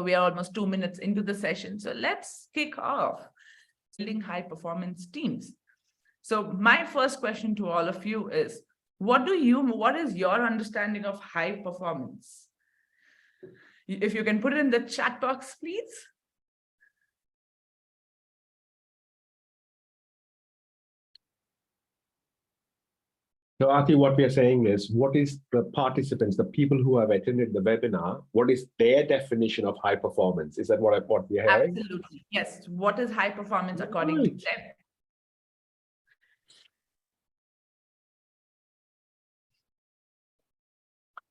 we are almost 2 minutes into the session. So let's kick off building high performance teams. So my first question to all of you is, what is your understanding of high performance? If you can put it in the chat box, please. So, Aarti, what we are saying is, what is the participants, the people who have attended the webinar, what is their definition of high performance? Is that what we are hearing? Absolutely. Yes. What is high performance according to them?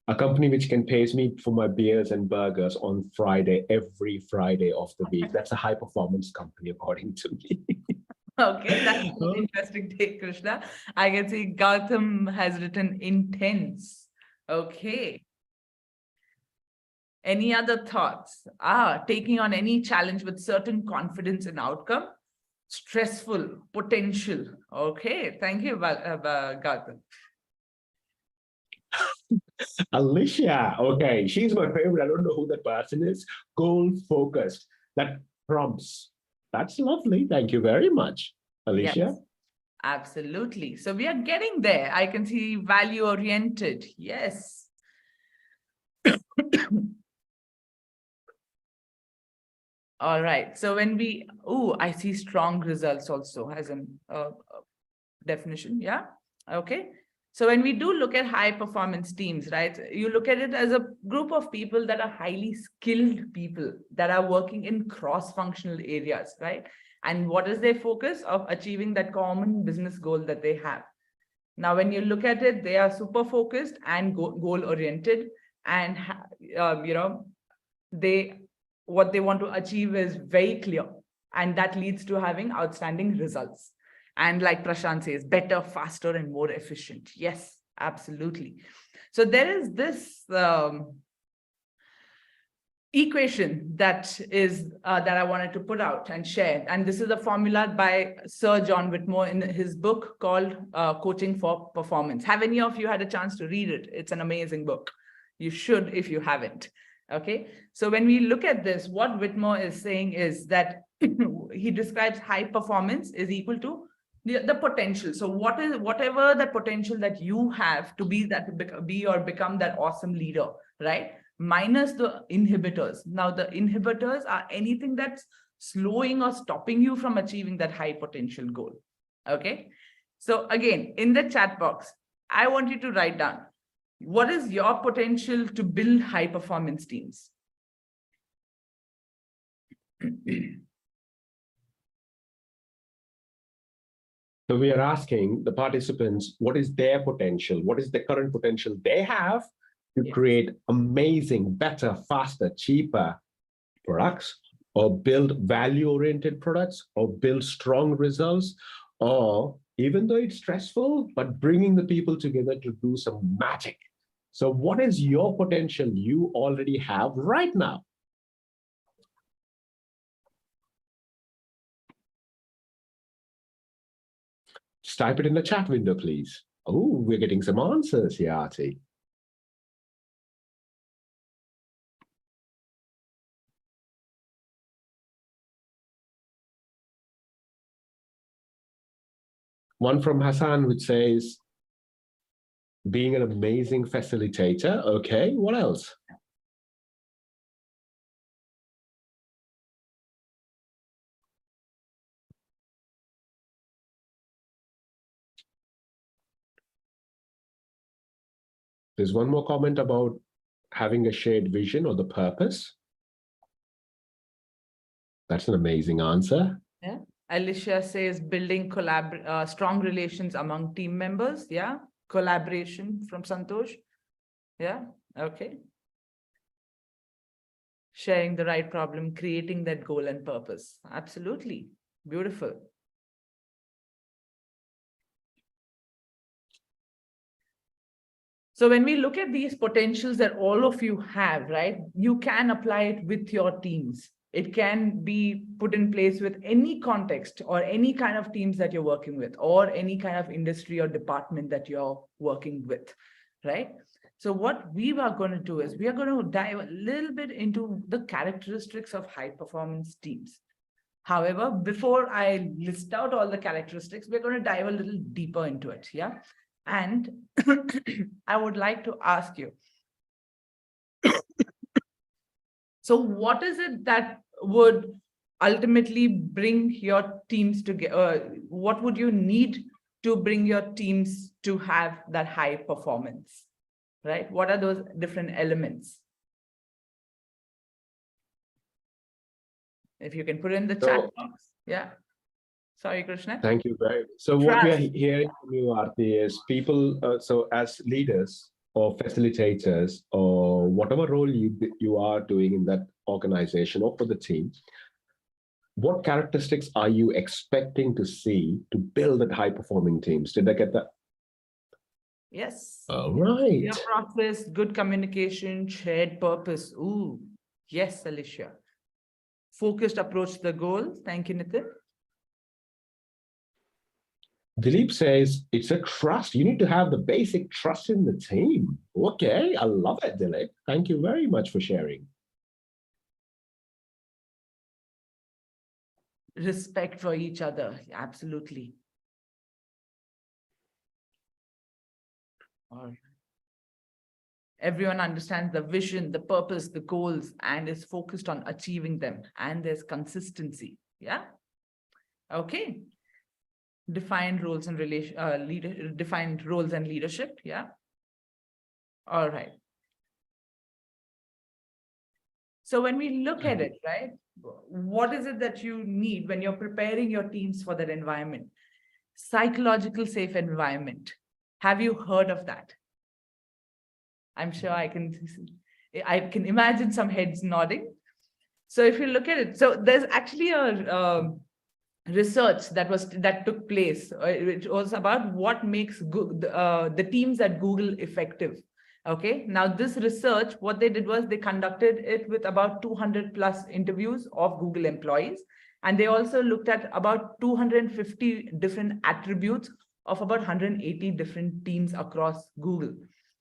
A company which can pay me for my beers and burgers on Friday, every Friday of the week. That's a high performance company, according to me. Okay, that's an interesting take, Krishna. I can see Gautam has written intense. Okay. Any other thoughts? Taking on any challenge with certain confidence in outcome. Stressful, potential. Okay, thank you, Gautam. Alicia, okay, she's my favorite. I don't know who that person is. Goal focused. That prompts. That's lovely. Thank you very much, Alicia. Yes, absolutely. So we are getting there. I can see value oriented. Yes. All right. So when we, I see strong results also as a definition. Yeah. Okay. So when we do look at high performance teams, right, you look at it as a group of people that are highly skilled people that are working in cross-functional areas, right? And what is their focus of achieving that common business goal that they have? Now, when you look at it, they are super focused and goal-oriented, and what they want to achieve is very clear, and that leads to having outstanding results. And like Prashant says, better, faster, and more efficient. Yes, absolutely. So there is this equation that I wanted to put out and share. And this is a formula by Sir John Whitmore in his book called Coaching for Performance. Have any of you had a chance to read it? It's an amazing book. You should if you haven't. Okay. So when we look at this, what Whitmore is saying is that he describes high performance is equal to the potential. So whatever the potential that you have to be or become that awesome leader, right? Minus the inhibitors. Now the inhibitors are anything that's slowing or stopping you from achieving that high potential goal. Okay. So again, in the chat box, I want you to write down, what is your potential to build high performance teams? So we are asking the participants, what is their potential? What is the current potential they have to create amazing, better, faster, cheaper products, or build value-oriented products, or build strong results, or even though it's stressful, but bringing the people together to do some magic. So what is your potential you already have right now? Just type it in the chat window, please. Oh, we're getting some answers here, Aarti. One from Hassan, which says, being an amazing facilitator. Okay, what else? There's one more comment about having a shared vision or the purpose. That's an amazing answer. Yeah. Alicia says building strong relations among team members. Yeah. Collaboration from Santosh. Yeah. Okay. Sharing the right problem, creating that goal and purpose. Absolutely. Beautiful. So when we look at these potentials that all of you have, right, you can apply it with your teams. It can be put in place with any context or any kind of teams that you're working with, or any kind of industry or department that you're working with, right? So what we are going to do is we are going to dive a little bit into the characteristics of high performance teams. However, before I list out all the characteristics, we're going to dive a little deeper into it. Yeah. And I would like to ask you, so what is it that would ultimately bring your teams together? What would you need to bring your teams to have that high performance, right? What are those different elements? If you can put in the chat box. Yeah. Sorry, Krishna. Thank you very much. So what we are hearing from you, Aarti, is people, so as leaders or facilitators or whatever role you are doing in that organization or for the team, what characteristics are you expecting to see to build that high-performing teams? Did I get that? Yes. All right. Clear process, good communication, shared purpose. Ooh, yes, Alicia. Focused approach to the goal. Thank you, Nitin. Dilip says it's a trust. You need to have the basic trust in the team. Okay, I love it, Dilip. Thank you very much for sharing. Respect for each other. Absolutely. All right. Everyone understands the vision, the purpose, the goals, and is focused on achieving them. And there's consistency. Yeah. Okay. Defined roles and defined roles and leadership. Yeah. All right. So when we look at it, right, what is it that you need when you're preparing your teams for that environment? Psychological safe environment. Have you heard of that? I'm sure I can imagine some heads nodding. So if you look at it, so there's actually a research that took place. It was about what makes the teams at Google effective. Okay, now this research, what they did was they conducted it with about 200 plus interviews of Google employees. And they also looked at about 250 different attributes of about 180 different teams across Google.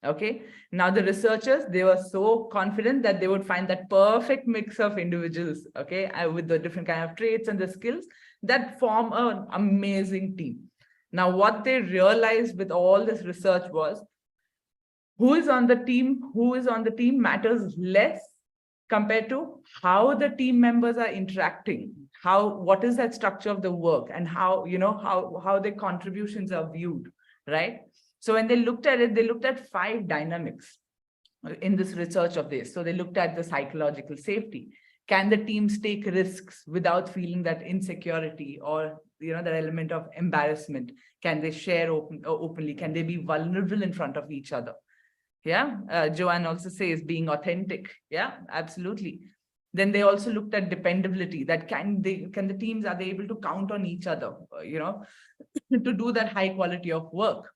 Okay, now the researchers, they were so confident that they would find that perfect mix of individuals, okay, with the different kind of traits and the skills that form an amazing team. Now, what they realized with all this research was who is on the team matters less compared to how the team members are interacting, what is that structure of the work, and how their contributions are viewed, right? So when they looked at it, they looked at 5 dynamics in this research of this. So they looked at the psychological safety. Can the teams take risks without feeling that insecurity or that element of embarrassment? Can they share openly? Can they be vulnerable in front of each other? Yeah, Joanne also says being authentic. Yeah, absolutely. Then they also looked at dependability. That can the teams, are they able to count on each other, to do that high quality of work?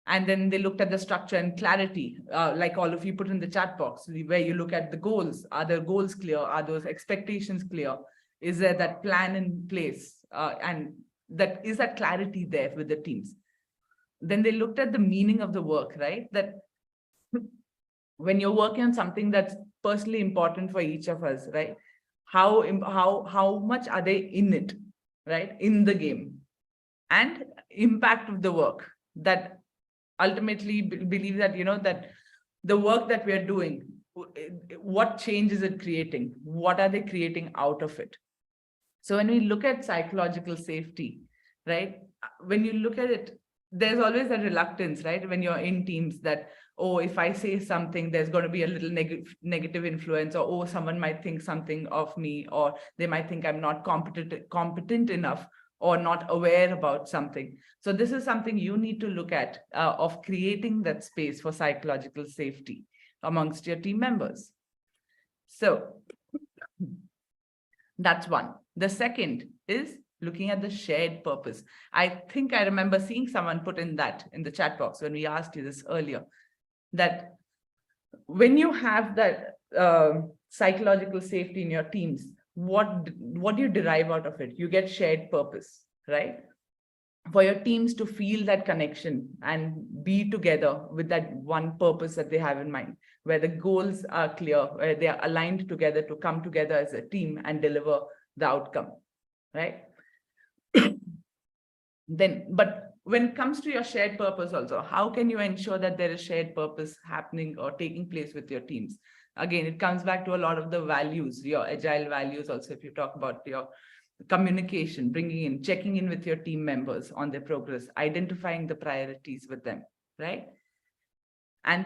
And then they looked at the structure and clarity, like all of you put in the chat box, where you look at the goals. Are the goals clear? Are those expectations clear? Is there that plan in place? And is that clarity there with the teams? Then they looked at the meaning of the work, right? That when you're working on something that's personally important for each of us, right? How much are they in it, right? In the game, and impact of the work, that ultimately believe that, that the work that we are doing, what change is it creating? What are they creating out of it? So when we look at psychological safety, right? When you look at it, there's always a reluctance, right? When you're in teams that, oh, if I say something, there's going to be a little negative influence, or, oh, someone might think something of me, or they might think I'm not competent enough, or not aware about something. So this is something you need to look at, of creating that space for psychological safety amongst your team members. So that's one. The second is looking at the shared purpose. I think I remember seeing someone put in the chat box when we asked you this earlier, that when you have that psychological safety in your teams, what do you derive out of it? You get shared purpose, right? for your teams to feel that connection and be together with that one purpose that they have in mind, where the goals are clear, where they are aligned together to come together as a team and deliver the outcome, right? Then, but when it comes to your shared purpose also, how can you ensure that there is shared purpose happening or taking place with your teams? Again, it comes back to a lot of the values, your agile values also, if you talk about your communication, bringing in, checking in with your team members on their progress, identifying the priorities with them, right? And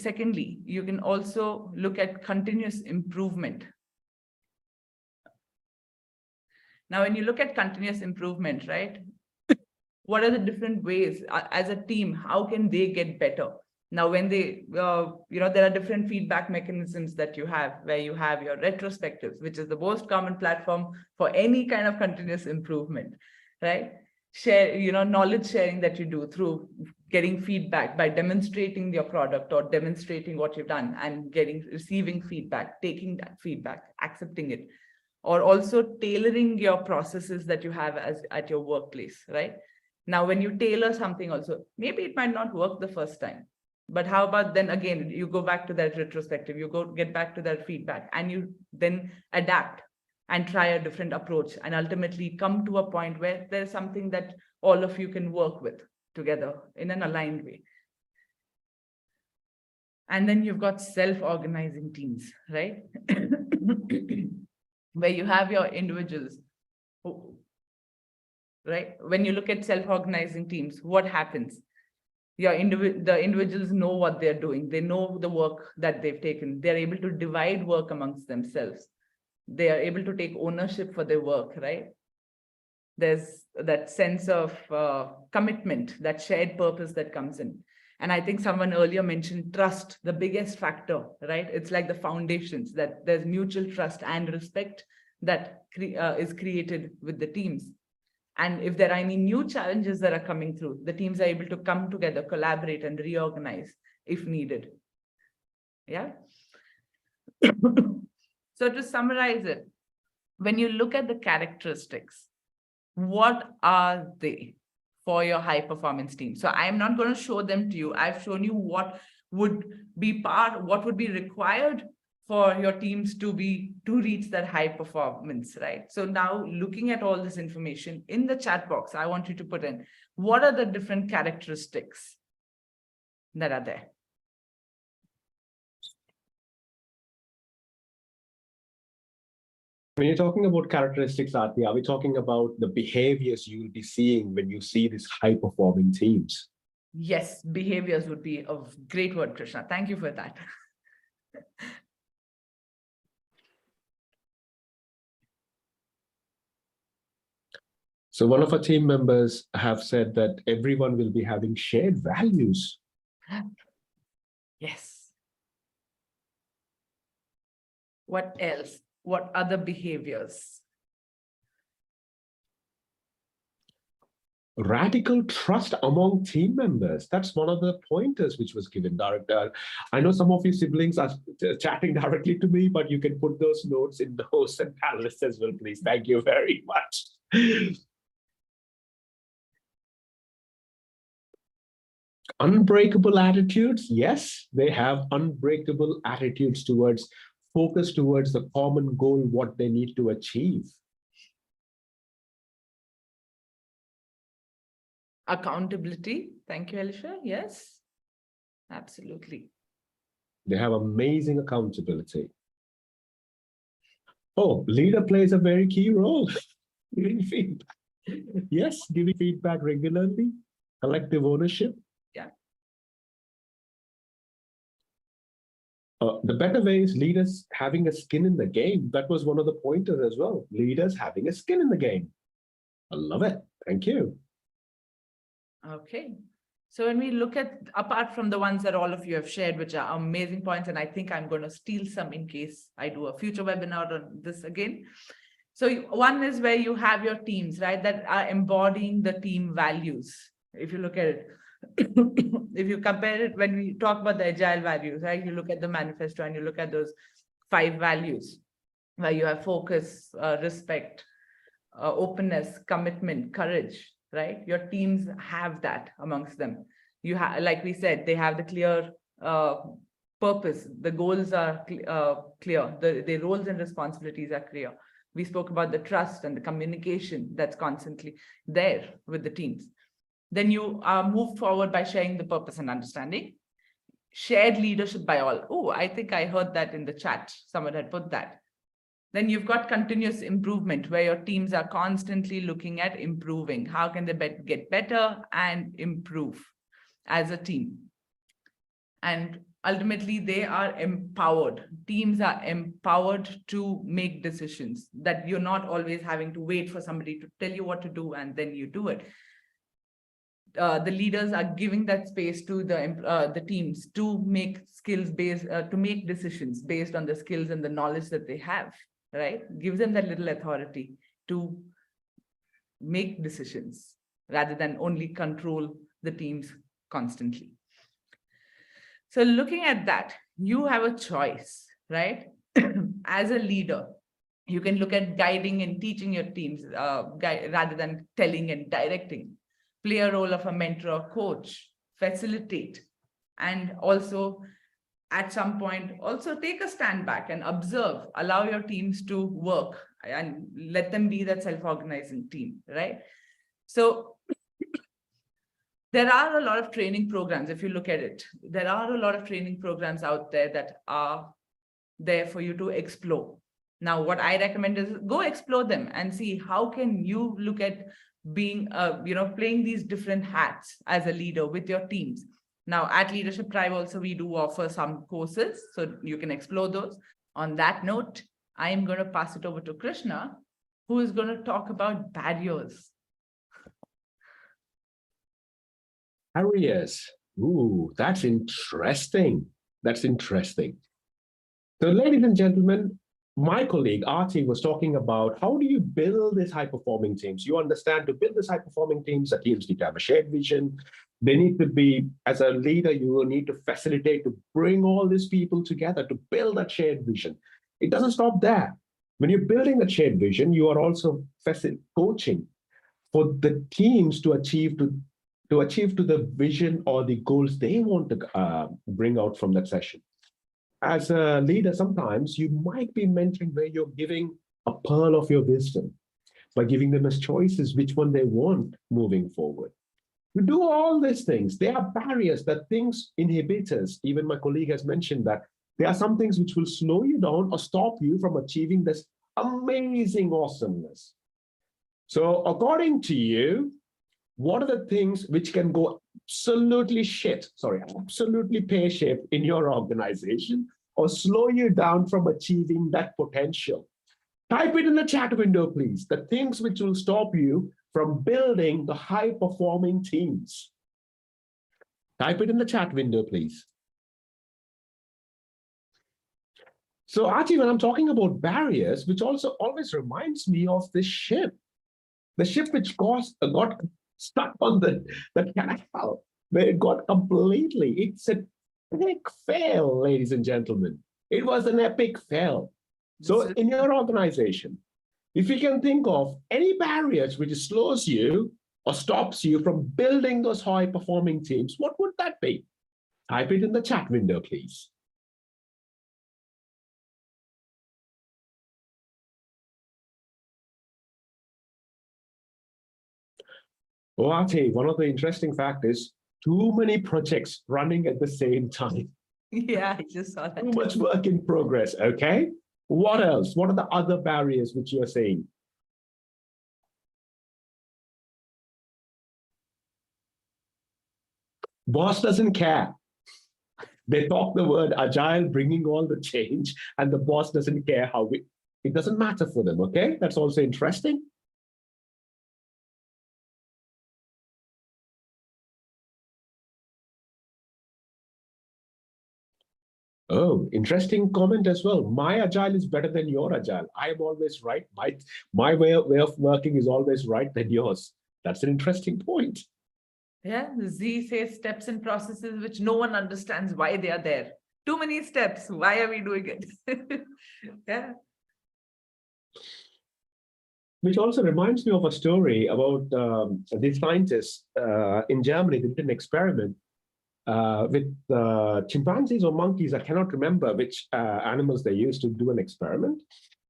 secondly, you can also look at continuous improvement. Now, when you look at continuous improvement, right, what are the different ways as a team, how can they get better? Now, when they, there are different feedback mechanisms that you have, where you have your retrospectives, which is the most common platform for any kind of continuous improvement, right? Share, knowledge sharing that you do through getting feedback by demonstrating your product or demonstrating what you've done and receiving feedback, taking that feedback, accepting it, or also tailoring your processes that you have at your workplace, right? Now, when you tailor something also, maybe it might not work the first time, but how about then again, you go back to that retrospective, you get back to that feedback, and you then adapt and try a different approach and ultimately come to a point where there's something that all of you can work with together in an aligned way. And then you've got self-organizing teams, right? Where you have your individuals who, right? When you look at self-organizing teams, what happens? The individuals know what they're doing. They know the work that they've taken. They're able to divide work amongst themselves. They are able to take ownership for their work, right? There's that sense of commitment, that shared purpose that comes in. And I think someone earlier mentioned trust, the biggest factor, right? It's like the foundations, that there's mutual trust and respect that is created with the teams. And if there are any new challenges that are coming through, the teams are able to come together, collaborate, and reorganize if needed. Yeah. So to summarize it, when you look at the characteristics, what are they for your high performance team? So I'm not going to show them to you. I've shown you what would be required for your teams to reach that high performance, right? So now looking at all this information in the chat box, I want you to put in, what are the different characteristics that are there? When you're talking about characteristics, Aarti, are we talking about the behaviors you'll be seeing when you see these high-performing teams? Yes, behaviors would be a great word, Krishna. Thank you for that. So one of our team members have said that everyone will be having shared values. Yes. What else? What other behaviors? Radical trust among team members. That's one of the pointers which was given. I know some of your siblings are chatting directly to me, but you can put those notes in the host and panelists as well, please. Thank you very much. Unbreakable attitudes. Yes, they have unbreakable attitudes towards, focus towards the common goal, what they need to achieve. Accountability. Thank you, Alisha. Yes, absolutely. They have amazing accountability. Oh, leader plays a very key role. Giving feedback. Yes, giving feedback regularly. Collective ownership. Yeah. The better way is leaders having a skin in the game. That was one of the pointers as well. Leaders having a skin in the game. I love it. Thank you. Okay. So when we look at, apart from the ones that all of you have shared, which are amazing points, and I think I'm going to steal some in case I do a future webinar on this again. So one is where you have your teams, right, that are embodying the team values. If you look at it, if you compare it, when we talk about the agile values, right, you look at the manifesto and you look at those 5 values where you have focus, respect, openness, commitment, courage, right? Your teams have that amongst them. You have, like we said, they have the clear purpose. The goals are clear. The roles and responsibilities are clear. We spoke about the trust and the communication that's constantly there with the teams. Then you move forward by sharing the purpose and understanding. Shared leadership by all. Oh, I think I heard that in the chat. Someone had put that. Then you've got continuous improvement, where your teams are constantly looking at improving. How can they get better and improve as a team? And ultimately, they are empowered. Teams are empowered to make decisions, that you're not always having to wait for somebody to tell you what to do and then you do it. The leaders are giving that space to the teams to make to make decisions based on the skills and the knowledge that they have, right? Gives them that little authority to make decisions rather than only control the teams constantly. So looking at that, you have a choice, right? As a leader, you can look at guiding and teaching your teams rather than telling and directing. Play a role of a mentor or coach, facilitate, and also at some point also take a stand back and observe, allow your teams to work and let them be that self-organizing team, right? So there are a lot of training programs. If you look at it, there are a lot of training programs out there that are there for you to explore. Now, what I recommend is go explore them and see how can you look at being, playing these different hats as a leader with your teams. Now, at Leadership Tribe also, we do offer some courses, so you can explore those. On that note, I am going to pass it over to Krishna, who is going to talk about barriers. Barriers. Ooh, that's interesting. That's interesting. So, ladies and gentlemen, my colleague Archie was talking about how do you build these high-performing teams? You understand, to build these high-performing teams, the teams need to have a shared vision. They need to be, as a leader, you will need to facilitate, to bring all these people together to build that shared vision. It doesn't stop there. When you're building a shared vision, you are also coaching for the teams to achieve to the vision or the goals they want to bring out from that session. As a leader, sometimes you might be mentoring where you're giving a pearl of your wisdom by giving them as choices which one they want moving forward. You do all these things. There are barriers, that things, inhibitors. Even my colleague has mentioned that there are some things which will slow you down or stop you from achieving this amazing awesomeness. So according to you, what are the things which can go absolutely pear-shaped in your organization or slow you down from achieving that potential? Type it in the chat window, please. The things which will stop you from building the high-performing teams. Type it in the chat window, please. So, Archie, when I'm talking about barriers, which also always reminds me of this ship. The ship which got stuck on the canal, where it got completely, it's an epic fail, ladies and gentlemen. It was an epic fail. So in your organization, if you can think of any barriers which slows you or stops you from building those high-performing teams, what would that be? Type it in the chat window, please. Oh, I'll tell you, one of the interesting facts is too many projects running at the same time. Yeah, I just saw that. Too much work in progress, okay? What else? What are the other barriers which you are saying? Boss doesn't care. They talk the word agile, bringing all the change, and the boss doesn't care how it doesn't matter for them, okay? That's also interesting. Oh, interesting comment as well. My agile is better than your agile. I am always right. My way of working is always right than yours. That's an interesting point. Yeah, Z says steps and processes which no one understands why they are there. Too many steps. Why are we doing it? Yeah. Which also reminds me of a story about these scientists in Germany. They did an experiment with chimpanzees or monkeys. I cannot remember which animals they used to do an experiment.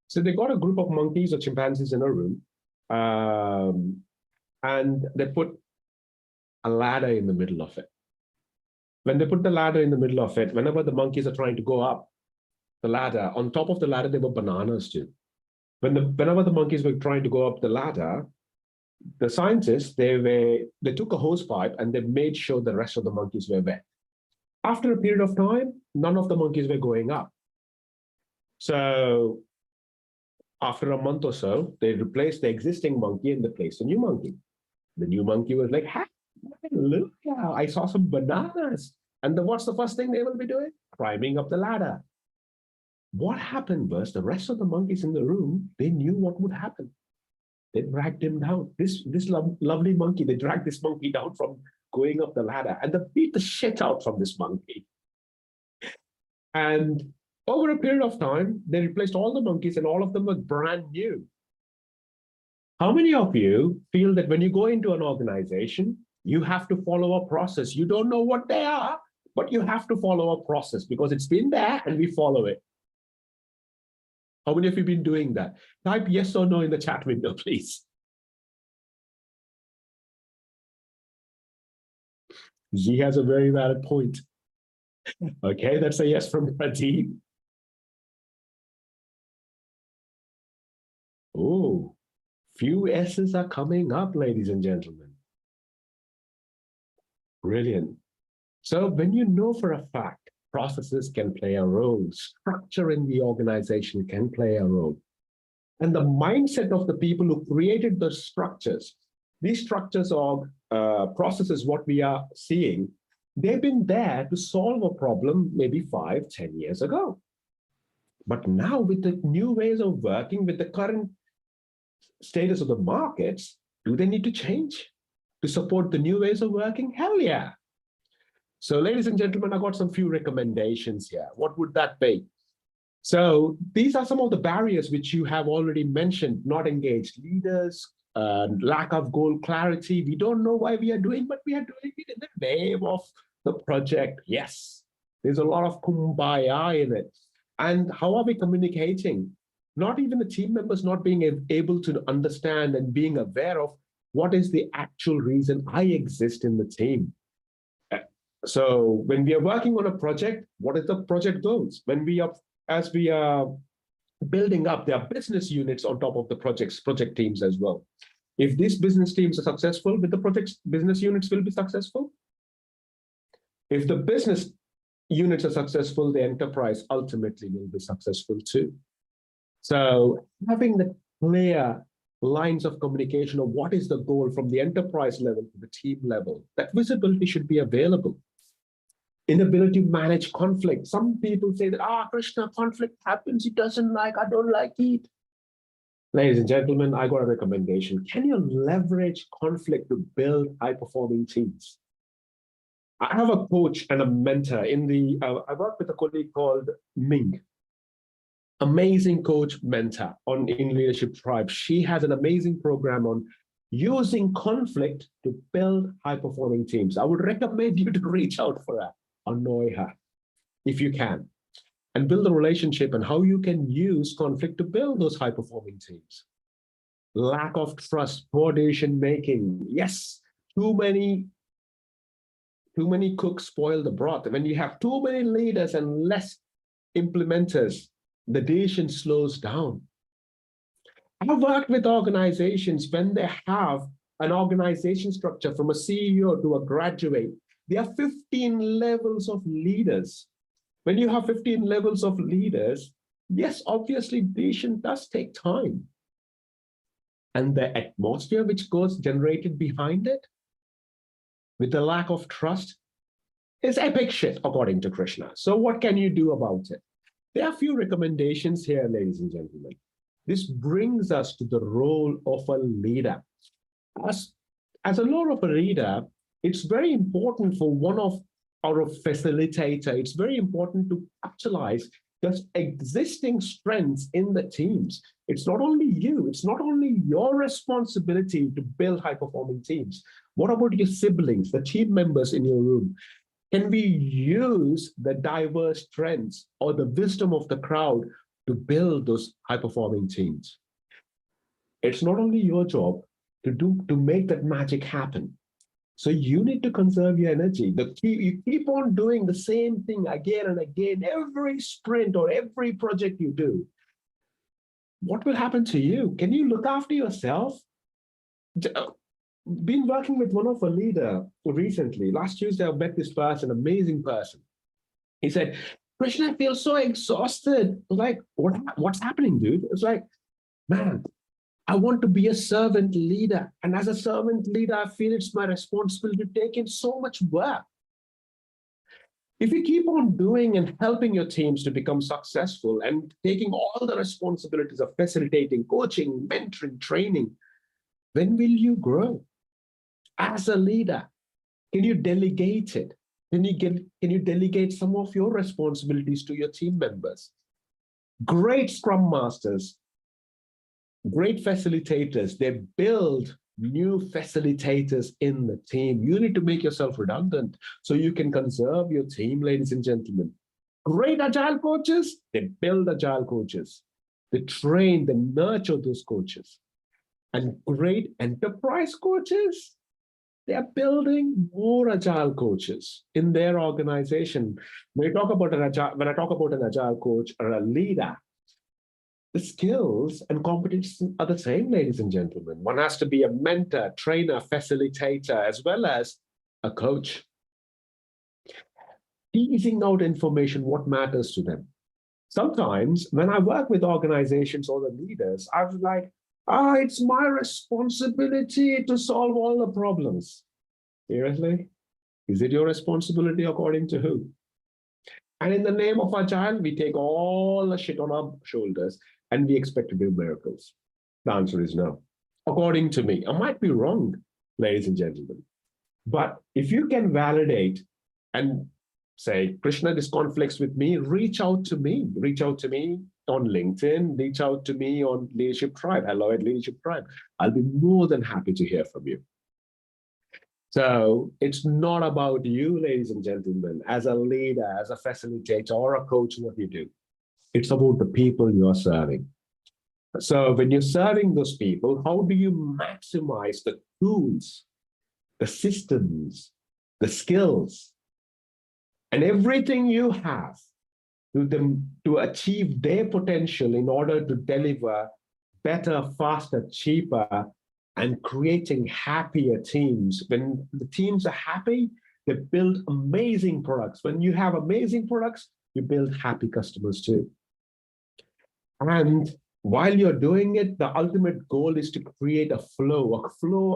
So they got a group of monkeys or chimpanzees in a room, and they put a ladder in the middle of it. When they put the ladder in the middle of it, whenever the monkeys are trying to go up the ladder, on top of the ladder, there were bananas too. Whenever the monkeys were trying to go up the ladder, the scientists, they took a hose pipe and they made sure the rest of the monkeys were wet. After a period of time, none of the monkeys were going up. So after a month or so, they replaced the existing monkey and they placed a new monkey. The new monkey was like, hey, look, I saw some bananas. And what's the first thing they will be doing? Climbing up the ladder. What happened was the rest of the monkeys in the room, they knew what would happen. They dragged him down. This lovely monkey, they dragged this monkey down from going up the ladder and they beat the shit out from this monkey. And over a period of time, they replaced all the monkeys and all of them were brand new. How many of you feel that when you go into an organization, you have to follow a process? You don't know what they are, but you have to follow a process because it's been there and we follow it. How many of you have been doing that? Type yes or no in the chat window, please. He has a very valid point. Okay, that's a yes from Pradeep. Oh, few S's are coming up, ladies and gentlemen. Brilliant. So when you know for a fact, processes can play a role, structure in the organization can play a role. And the mindset of the people who created the structures, these structures or processes, what we are seeing, they've been there to solve a problem maybe 5, 10 years ago. But now with the new ways of working, with the current status of the markets, do they need to change to support the new ways of working? Hell yeah. So ladies and gentlemen, I got some few recommendations here. What would that be? So these are some of the barriers which you have already mentioned: not engaged leaders, lack of goal clarity. We don't know why we are doing, but we are doing it in the name of the project. Yes, there's a lot of kumbaya in it. And how are we communicating? Not even the team members not being able to understand and being aware of what is the actual reason I exist in the team. So when we are working on a project, what is the project goals? When we are, as we are building up, there are business units on top of the project teams as well. If these business teams are successful, with the business units will be successful. If the business units are successful, the enterprise ultimately will be successful too. So having the clear lines of communication of what is the goal from the enterprise level to the team level, that visibility should be available. Inability to manage conflict. Some people say that, Krishna, conflict happens, he doesn't like, I don't like it. Ladies and gentlemen, I got a recommendation. Can you leverage conflict to build high-performing teams? I have a coach and a mentor in the, I work with a colleague called Ming. Amazing coach mentor in Leadership Tribe. She has an amazing program on using conflict to build high-performing teams. I would recommend you to reach out for her, annoy her, if you can, and build a relationship and how you can use conflict to build those high-performing teams. Lack of trust, poor decision-making. Yes, too many cooks spoil the broth. When you have too many leaders and less implementers, the decision slows down. I've worked with organizations when they have an organization structure from a CEO to a graduate. There are 15 levels of leaders. When you have 15 levels of leaders, yes, obviously decision does take time. And the atmosphere which goes generated behind it, with the lack of trust, is epic shit, according to Krishna. So what can you do about it? There are a few recommendations here, ladies and gentlemen. This brings us to the role of a leader. As a role of a leader, it's very important for one of our facilitator, it's very important to actualize There's existing strengths in the teams. It's not only you, it's not only your responsibility to build high-performing teams. What about your siblings, the team members in your room? Can we use the diverse strengths or the wisdom of the crowd to build those high-performing teams? It's not only your job to make that magic happen. So you need to conserve your energy. You keep on doing the same thing again and again, every sprint or every project you do. What will happen to you? Can you look after yourself? Been working with one of a leader recently. Last Tuesday, I met this person, amazing person. He said, Krishna, I feel so exhausted. Like, what's happening, dude? It's like, man, I want to be a servant leader. And as a servant leader, I feel it's my responsibility to take in so much work. If you keep on doing and helping your teams to become successful and taking all the responsibilities of facilitating, coaching, mentoring, training, when will you grow? As a leader, can you delegate it? Can you delegate some of your responsibilities to your team members? Great Scrum Masters, great facilitators, they build new facilitators in the team. You need to make yourself redundant so you can conserve your team, ladies and gentlemen. Great agile coaches, they build agile coaches. They train, they nurture those coaches. And great enterprise coaches, they are building more agile coaches in their organization. When I talk about an agile coach or a leader, the skills and competencies are the same, ladies and gentlemen. One has to be a mentor, trainer, facilitator, as well as a coach. Teasing out information, what matters to them. Sometimes when I work with organizations or the leaders, I was like, it's my responsibility to solve all the problems. Seriously? Is it your responsibility according to who? And in the name of Agile, we take all the shit on our shoulders and we expect to do miracles. The answer is no. According to me, I might be wrong, ladies and gentlemen. But if you can validate and say, Krishna, this conflicts with me, reach out to me. Reach out to me on LinkedIn, reach out to me on Leadership Tribe, hello at Leadership Tribe. I'll be more than happy to hear from you. So it's not about you, ladies and gentlemen, as a leader, as a facilitator or a coach, what you do. It's about the people you're serving. So when you're serving those people, how do you maximize the tools, the systems, the skills, and everything you have to them to achieve their potential in order to deliver better, faster, cheaper, and creating happier teams. When the teams are happy, they build amazing products. When you have amazing products, you build happy customers too. And while you're doing it, the ultimate goal is to create a flow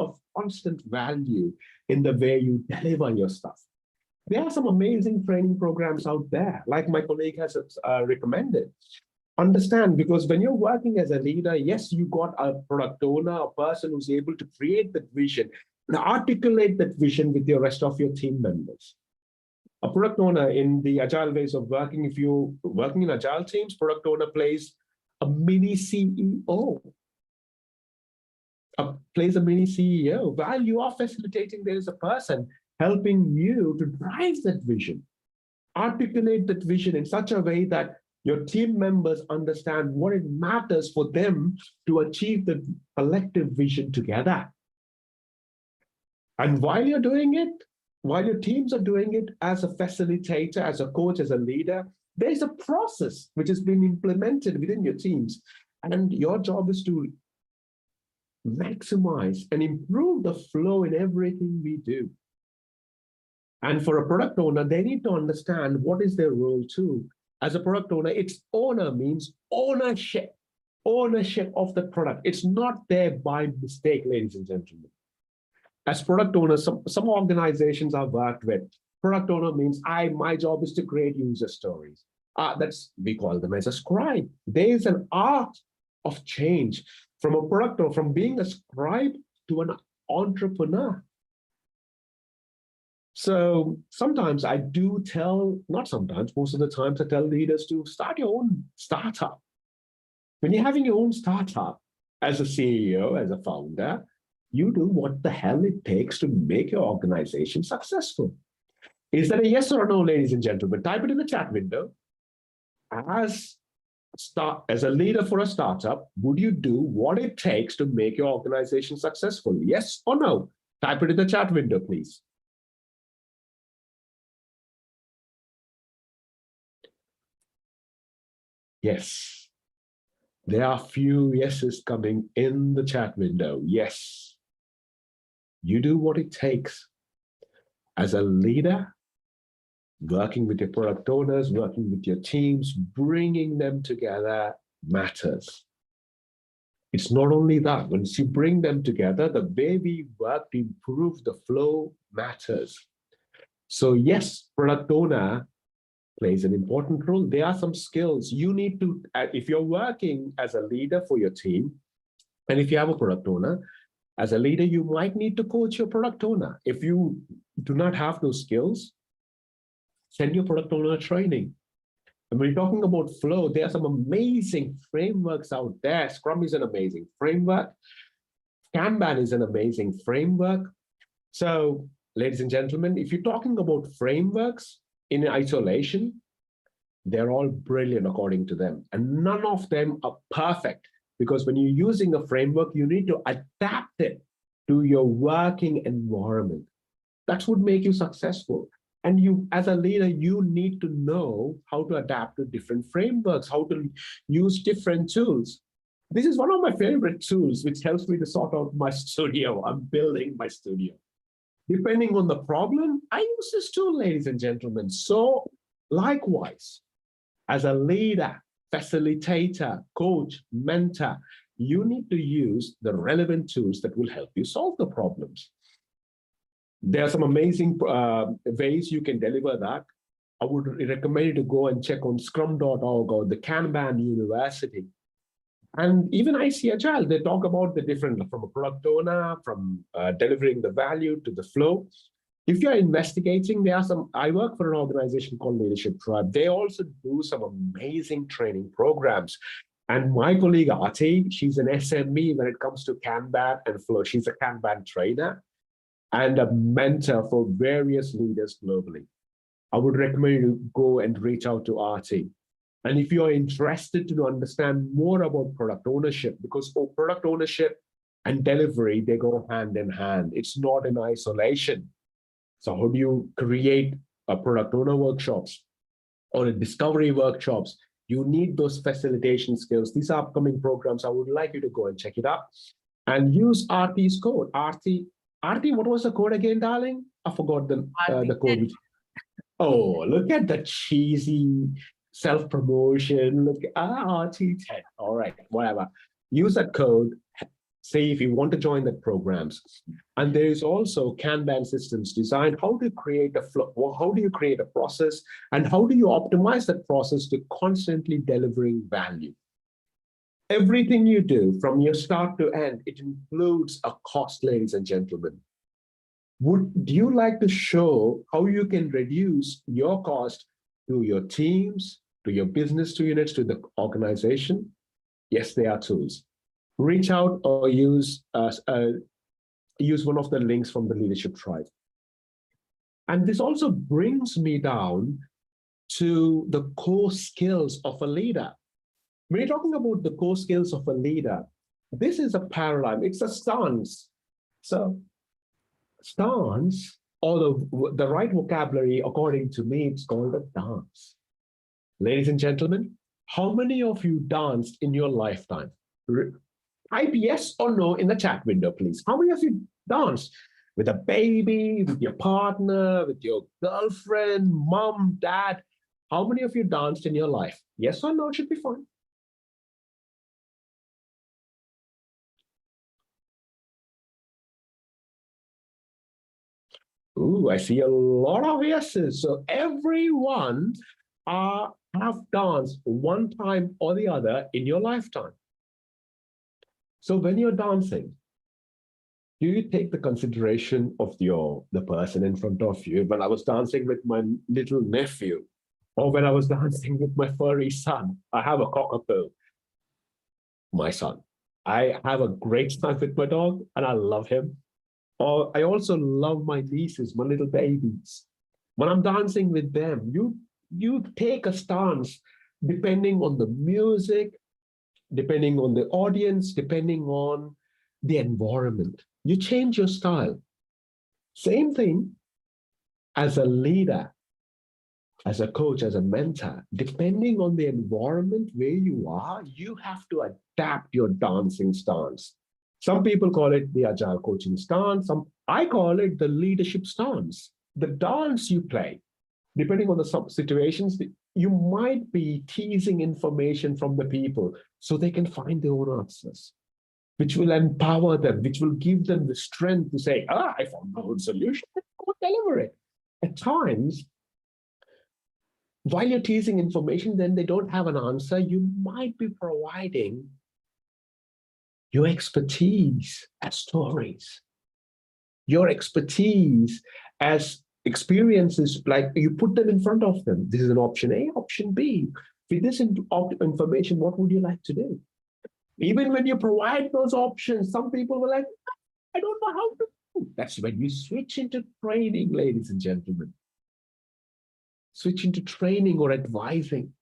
of constant value in the way you deliver your stuff. There are some amazing training programs out there, like my colleague has recommended. Understand, because when you're working as a leader, yes, you got a product owner, a person who's able to create that vision and articulate that vision with the rest of your team members. A product owner in the agile ways of working, if you're working in agile teams, product owner plays a mini CEO. Plays a mini CEO. While you are facilitating, there is a person helping you to drive that vision, articulate that vision in such a way that your team members understand what it matters for them to achieve the collective vision together. And while you're doing it, while your teams are doing it as a facilitator, as a coach, as a leader, there's a process which has been implemented within your teams. And your job is to maximize and improve the flow in everything we do. And for a product owner, they need to understand what is their role too. As a product owner, its owner means ownership of the product. It's not there by mistake, ladies and gentlemen. As product owners, some organizations I've worked with, product owner means my job is to create user stories. We call them as a scribe. There is an art of change from a product owner, from being a scribe to an entrepreneur. So sometimes I do tell, not sometimes, most of the times I tell leaders to start your own startup. When you're having your own startup as a CEO, as a founder, you do what the hell it takes to make your organization successful. Is that a yes or a no, ladies and gentlemen? Type it in the chat window. As a leader for a startup, would you do what it takes to make your organization successful? Yes or no? Type it in the chat window, please. Yes. There are few yeses coming in the chat window. Yes. You do what it takes. As a leader, working with your product owners, working with your teams, bringing them together matters. It's not only that, once you bring them together, the way we work to improve the flow matters. So yes, product owner plays an important role. There are some skills you need to, if you're working as a leader for your team, and if you have a product owner, as a leader, you might need to coach your product owner. If you do not have those skills, send your product owner training. And when you're talking about flow, there are some amazing frameworks out there. Scrum is an amazing framework. Kanban is an amazing framework. So, ladies and gentlemen, if you're talking about frameworks in isolation, they're all brilliant according to them. And none of them are perfect, because when you're using a framework, you need to adapt it to your working environment. That's what makes you successful. And you, as a leader, you need to know how to adapt to different frameworks, how to use different tools. This is one of my favorite tools, which helps me to sort out my studio. I'm building my studio. Depending on the problem, I use this tool, ladies and gentlemen. So likewise, as a leader, facilitator, coach, mentor, you need to use the relevant tools that will help you solve the problems. There are some amazing ways you can deliver that. I would recommend you to go and check on scrum.org or the Kanban University. And even IC Agile, they talk about the different, from a product owner, from delivering the value to the flow. If you're investigating, there are some, I work for an organization called Leadership Tribe. They also do some amazing training programs. And my colleague Arti, she's an SME when it comes to Kanban and flow. She's a Kanban trainer and a mentor for various leaders globally. I would recommend you to go and reach out to Arti. And if you're interested to understand more about product ownership, because product ownership and delivery, they go hand in hand. It's not in isolation. So how do you create a product owner workshops or a discovery workshops? You need those facilitation skills. These are upcoming programs. I would like you to go and check it out and use Arti's code. Arti, what was the code again, darling? I forgot the code. Oh, look at the cheesy self-promotion. Look, RT10. All right, whatever. Use that code. Say if you want to join the programs. And there is also Kanban systems design. How to create a flow, how do you create a process, and how do you optimize that process to constantly delivering value? Everything you do from your start to end, it includes a cost, ladies and gentlemen. Would you like to show how you can reduce your cost to your teams, to your business units, to the organization? Yes, there are tools. Reach out or use one of the links from the Leadership Tribe. And this also brings me down to the core skills of a leader. When you're talking about the core skills of a leader, this is a paradigm, it's a stance. So stance, or the right vocabulary, according to me, it's called a dance. Ladies and gentlemen, how many of you danced in your lifetime? Type yes or no in the chat window, please. How many of you danced with a baby, with your partner, with your girlfriend, mom, dad? How many of you danced in your life? Yes or no should be fine. Ooh, I see a lot of yeses. So everyone have danced one time or the other in your lifetime. So when you're dancing, do you take the consideration of the person in front of you? When I was dancing with my little nephew, or when I was dancing with my furry son, I have a cockapoo, my son. I have a great time with my dog, and I love him. Or I also love my nieces, my little babies. When I'm dancing with them, you take a stance depending on the music, depending on the audience, depending on the environment. You change your style. Same thing as a leader, as a coach, as a mentor, depending on the environment where you are, you have to adapt your dancing stance. Some people call it the agile coaching stance. I call it the leadership stance. The dance you play, depending on the situations, you might be teasing information from the people so they can find their own answers, which will empower them, which will give them the strength to say, I found my own solution, go deliver it. At times, while you're teasing information, then they don't have an answer, you might be providing your expertise as stories, your expertise as experiences, like you put them in front of them. This is an option A, option B. With this information, what would you like to do? Even when you provide those options, some people were like, I don't know how to do. That's when you switch into training, ladies and gentlemen. Switch into training or advising.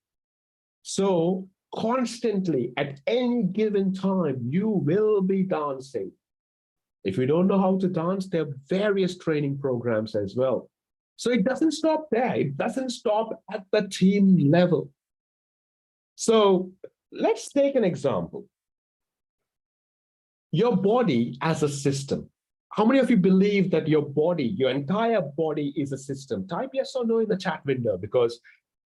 So constantly, at any given time, you will be dancing. If you don't know how to dance, there are various training programs as well. So it doesn't stop there. It doesn't stop at the team level. So let's take an example. Your body as a system. How many of you believe that your body, your entire body is a system? Type yes or no in the chat window, because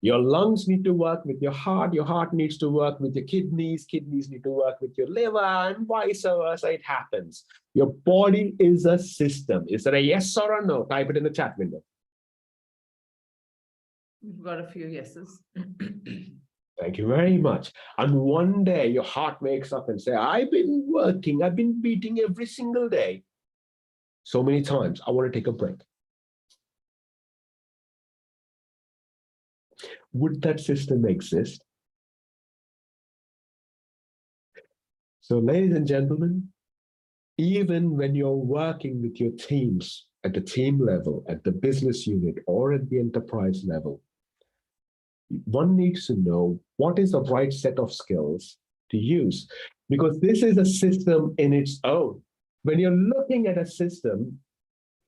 your lungs need to work with your heart needs to work with your kidneys need to work with your liver, and vice versa. It happens. Your body is a system. Is there a yes or a no? Type it in the chat window. We've got a few yeses. Thank you very much. And one day your heart wakes up and says, I've been working, I've been beating every single day so many times, I want to take a break. Would that system exist? So, ladies and gentlemen, even when you're working with your teams at the team level, at the business unit, or at the enterprise level, one needs to know what is the right set of skills to use, because this is a system in its own. When you're looking at a system,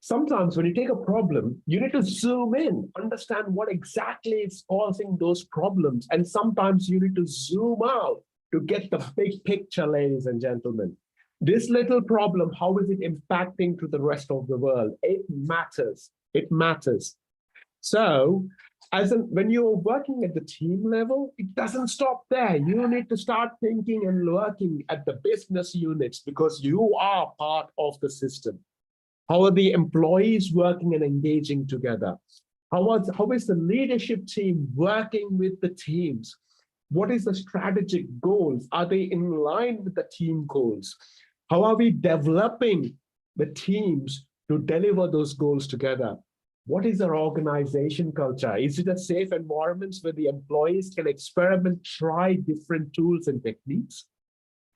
sometimes when you take a problem, you need to zoom in, understand what exactly is causing those problems. And sometimes you need to zoom out to get the big picture, ladies and gentlemen. This little problem, how is it impacting to the rest of the world? It matters. It matters. So, when you're working at the team level, it doesn't stop there. You need to start thinking and working at the business units, because you are part of the system. How are the employees working and engaging together? How is the leadership team working with the teams? What is the strategic goals? Are they in line with the team goals? How are we developing the teams to deliver those goals together? What is our organization culture? Is it a safe environment where the employees can experiment, try different tools and techniques?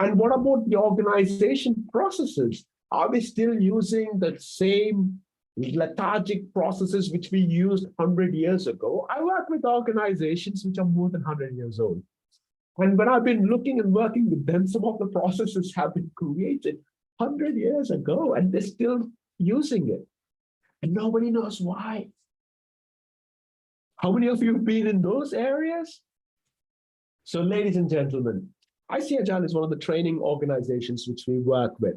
And what about the organization processes? Are we still using the same lethargic processes which we used 100 years ago? I work with organizations which are more than 100 years old. And when I've been looking and working with them, some of the processes have been created 100 years ago, and they're still using it. And nobody knows why. How many of you have been in those areas? So, ladies and gentlemen, I see Agile is one of the training organizations which we work with.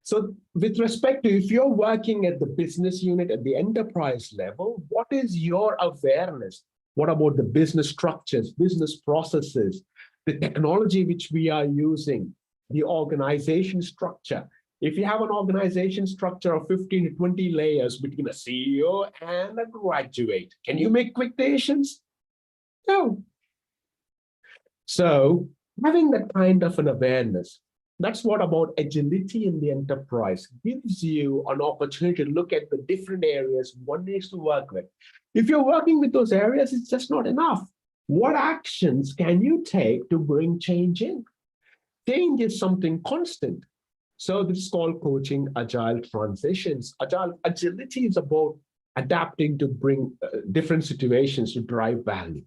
So with respect to, if you're working at the business unit, at the enterprise level, what is your awareness? What about the business structures, business processes, the technology which we are using, the organization structure? If you have an organization structure of 15 to 20 layers between a CEO and a graduate, can you make quick decisions? No. So having that kind of an awareness, That's what about agility in the enterprise gives you an opportunity to look at the different areas one needs to work with. If you're working with those areas, it's just not enough. What actions can you take to bring change in? Change is something constant. So this is called coaching agile transitions. Agility is about adapting to bring different situations to drive value.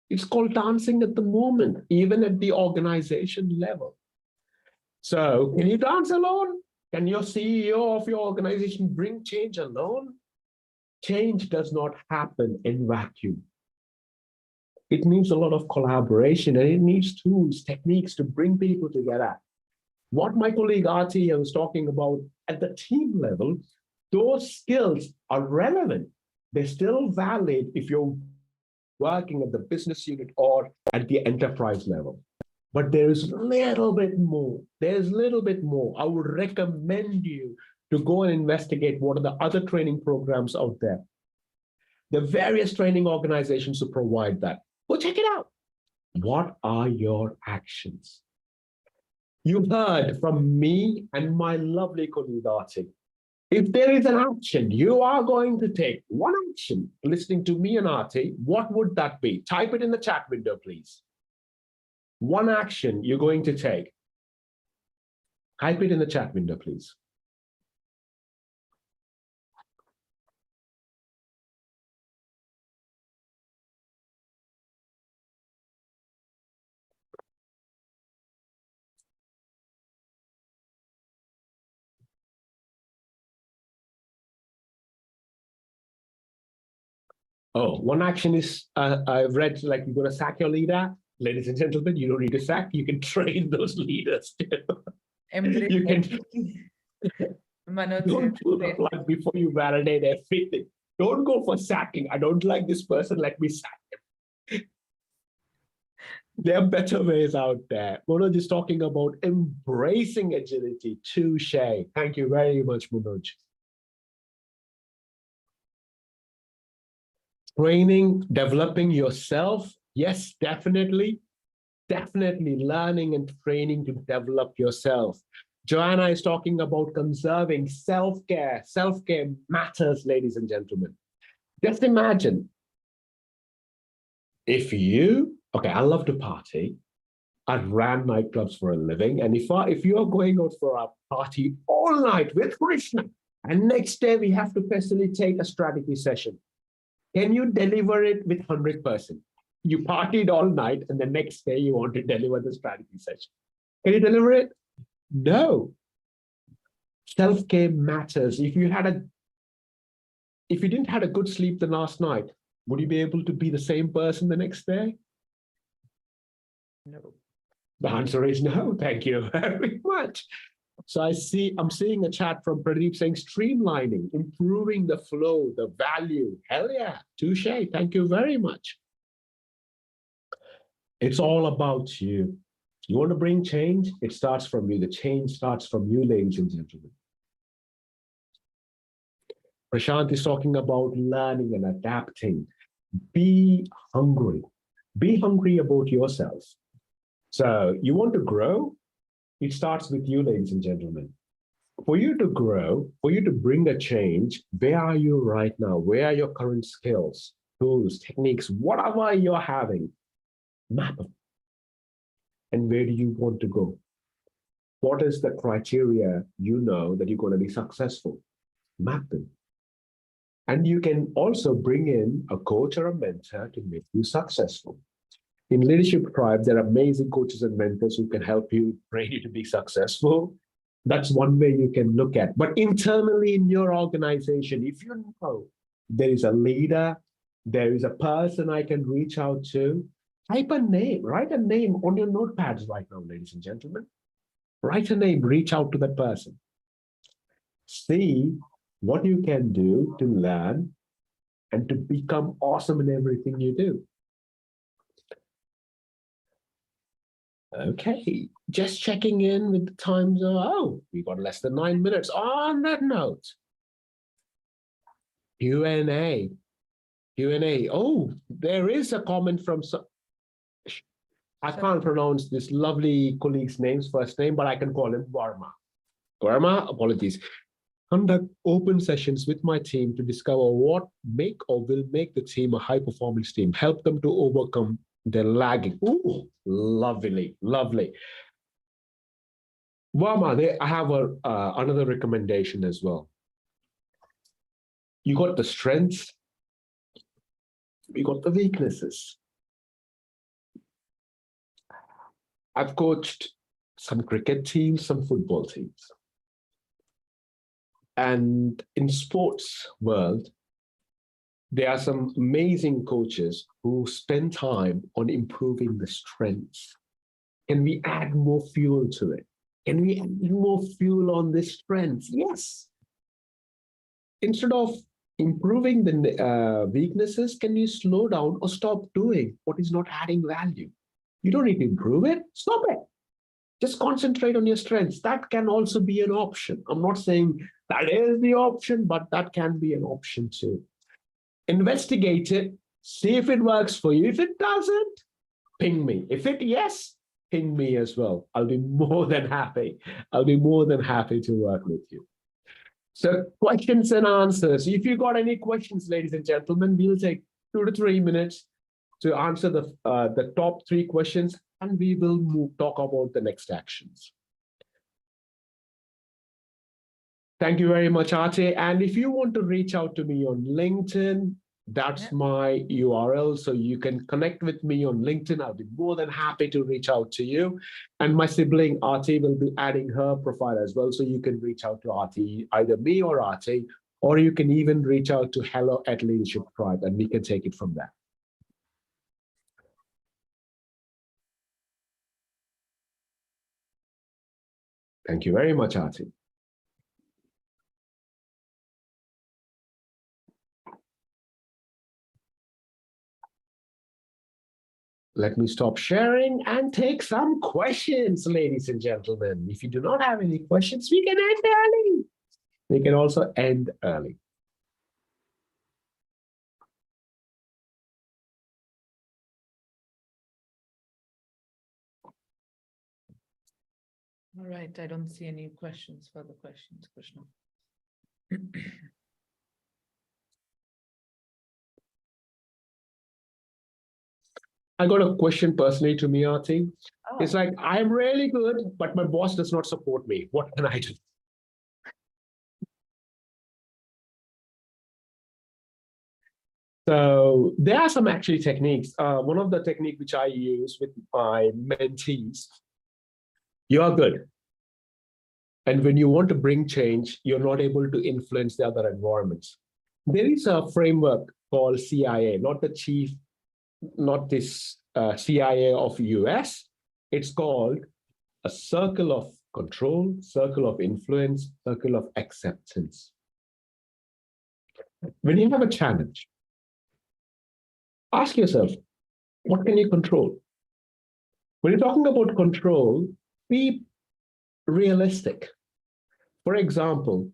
It's called dancing at the moment, even at the organization level. So can you dance alone? Can your CEO of your organization bring change alone? Change does not happen in vacuum. It needs a lot of collaboration, and it needs tools, techniques to bring people together. What my colleague Arti was talking about at the team level, those skills are relevant. They're still valid if you're working at the business unit or at the enterprise level. But there's a little bit more. There's a little bit more. I would recommend you to go and investigate what are the other training programs out there. The various training organizations who provide that. Go check it out. What are your actions? You heard from me and my lovely colleague Arti. If there is an action you are going to take, one action, listening to me and Arti, what would that be? Type it in the chat window, please. One action you're going to take. Type it in the chat window, please. Oh, one action is, I've read, like, you're going to sack your leader. Ladies and gentlemen, you don't need to sack. You can train those leaders. You can don't do the plug before you validate everything. Don't go for sacking. I don't like this person. Let me sack him. There are better ways out there. Manoj is talking about embracing agility. Touche. Thank you very much, Manoj. Training, developing yourself. Yes, definitely. Definitely learning and training to develop yourself. Joanna is talking about conserving self-care. Self-care matters, ladies and gentlemen. Just imagine if you, okay, I love to party. I ran nightclubs for a living. And if you are going out for a party all night with Krishna, and next day we have to facilitate a strategy session, can you deliver it with 100%? You partied all night and the next day you want to deliver the strategy session. Can you deliver it? No. Self-care matters. If you didn't have a good sleep the last night, would you be able to be the same person the next day? No. The answer is no. Thank you very much. So I'm seeing a chat from Pradeep saying streamlining, improving the flow, the value. Hell yeah, touche. Thank you very much. It's all about you. You want to bring change? It starts from you. The change starts from you, ladies and gentlemen. Prashant is talking about learning and adapting. Be hungry. Be hungry about yourself. So you want to grow? It starts with you, ladies and gentlemen. For you to grow, for you to bring a change, where are you right now? Where are your current skills, tools, techniques, whatever you're having? Map them. And where do you want to go? What is the criteria you know that you're going to be successful? Map them. And you can also bring in a coach or a mentor to make you successful. In Leadership Tribe, there are amazing coaches and mentors who can help you, train you to be successful. That's one way you can look at. But internally in your organization, if you know there is a leader, there is a person I can reach out to, type a name, write a name on your notepads right now, ladies and gentlemen. Write a name, reach out to that person. See what you can do to learn and to become awesome in everything you do. Okay, just checking in with the times. Oh, we got less than 9 minutes. On that note, Q&A. Oh, there is a comment from I can't pronounce this lovely colleague's name's first name, but I can call him Varma. Varma, apologies. Conduct open sessions with my team to discover what make or will make the team a high-performance team. Help them to overcome their lagging. Ooh, lovely, lovely. Varma, I have another recommendation as well. You got the strengths, you got the weaknesses. I've coached some cricket teams, some football teams. And in sports world, there are some amazing coaches who spend time on improving the strengths. Can we add more fuel to it? Can we add more fuel on this strengths? Yes. Instead of improving the weaknesses, can you slow down or stop doing what is not adding value? You don't need to improve it, stop it. Just concentrate on your strengths. That can also be an option. I'm not saying that is the option, but that can be an option too. Investigate it, see if it works for you. If it doesn't, ping me. If it yes, ping me as well. I'll be more than happy. I'll be more than happy to work with you. So questions and answers. If you got any questions, ladies and gentlemen, we'll take 2 to 3 minutes to answer the top 3 questions, and we will talk about the next actions. Thank you very much, Ate. And if you want to reach out to me on LinkedIn, that's my URL. So you can connect with me on LinkedIn. I'll be more than happy to reach out to you. And my sibling, Ate, will be adding her profile as well. So you can reach out to Ate, either me or Ate, or you can even reach out to hello@Leadership Tribe, and we can take it from there. Thank you very much, Ate. Let me stop sharing and take some questions, ladies and gentlemen. If you do not have any questions, we can end early. We can also end early. All right, I don't see any questions, further questions, Krishna. I got a question personally to me, Ate. Oh. It's like, I'm really good, but my boss does not support me. What can I do? So there are some actually techniques. One of the techniques which I use with my mentees, you are good. And when you want to bring change, you're not able to influence the other environments. There is a framework called CIA, not this CIA of US. It's called a circle of control, circle of influence, circle of acceptance. When you have a challenge, ask yourself, what can you control? When you're talking about control, be realistic. For example,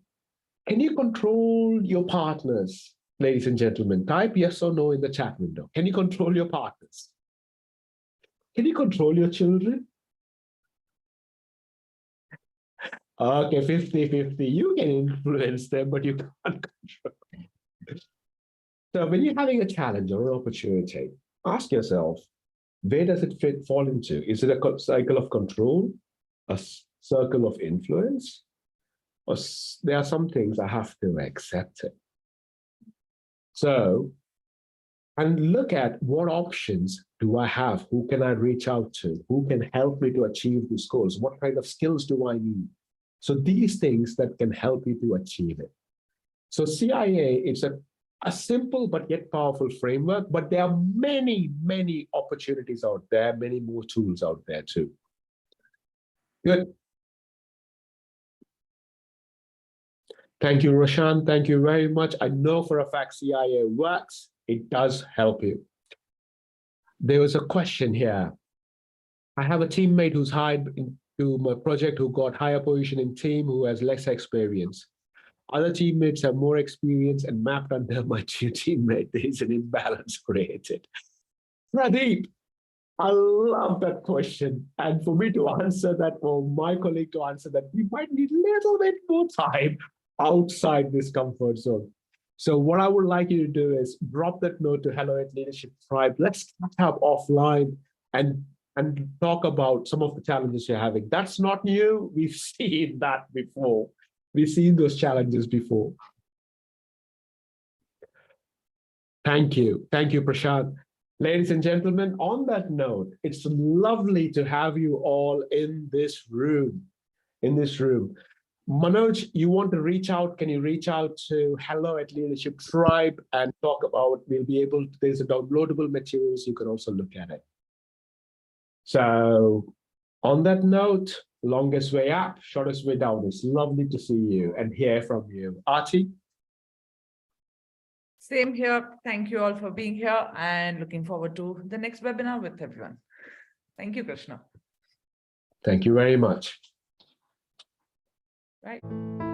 can you control your partners? Ladies and gentlemen, type yes or no in the chat window. Can you control your partners? Can you control your children? Okay, 50-50. You can influence them, but you can't control them. So when you're having a challenge or an opportunity, ask yourself, where does it fall into? Is it a cycle of control, a circle of influence, or there are some things I have to accept it? So, and look at what options do I have? Who can I reach out to? Who can help me to achieve these goals? What kind of skills do I need? So these things that can help you to achieve it. So CIA, it's a simple but yet powerful framework, but there are many, many opportunities out there, many more tools out there too. Good. Thank you, Roshan. Thank you very much. I know for a fact CIA works. It does help you. There was a question here. I have a teammate who's hired into my project who got higher position in team who has less experience. Other teammates have more experience and mapped under my teammate. There is an imbalance created. Pradeep, I love that question. And for me to answer that, or my colleague to answer that, we might need a little bit more time outside this comfort zone. So what I would like you to do is drop that note to Hello at Leadership Tribe. Let's catch up offline and talk about some of the challenges you're having. That's not new. We've seen that before. We've seen those challenges before. Thank you. Thank you, Prashant. Ladies and gentlemen, on that note, it's lovely to have you all in this room. Manoj, you want to reach out? Can you reach out to Hello at Leadership Tribe and talk about, there's a downloadable materials, you can also look at it. So on that note, longest way up, shortest way down. It's lovely to see you and hear from you. Archie? Same here. Thank you all for being here and looking forward to the next webinar with everyone. Thank you, Krishna. Thank you very much. Right.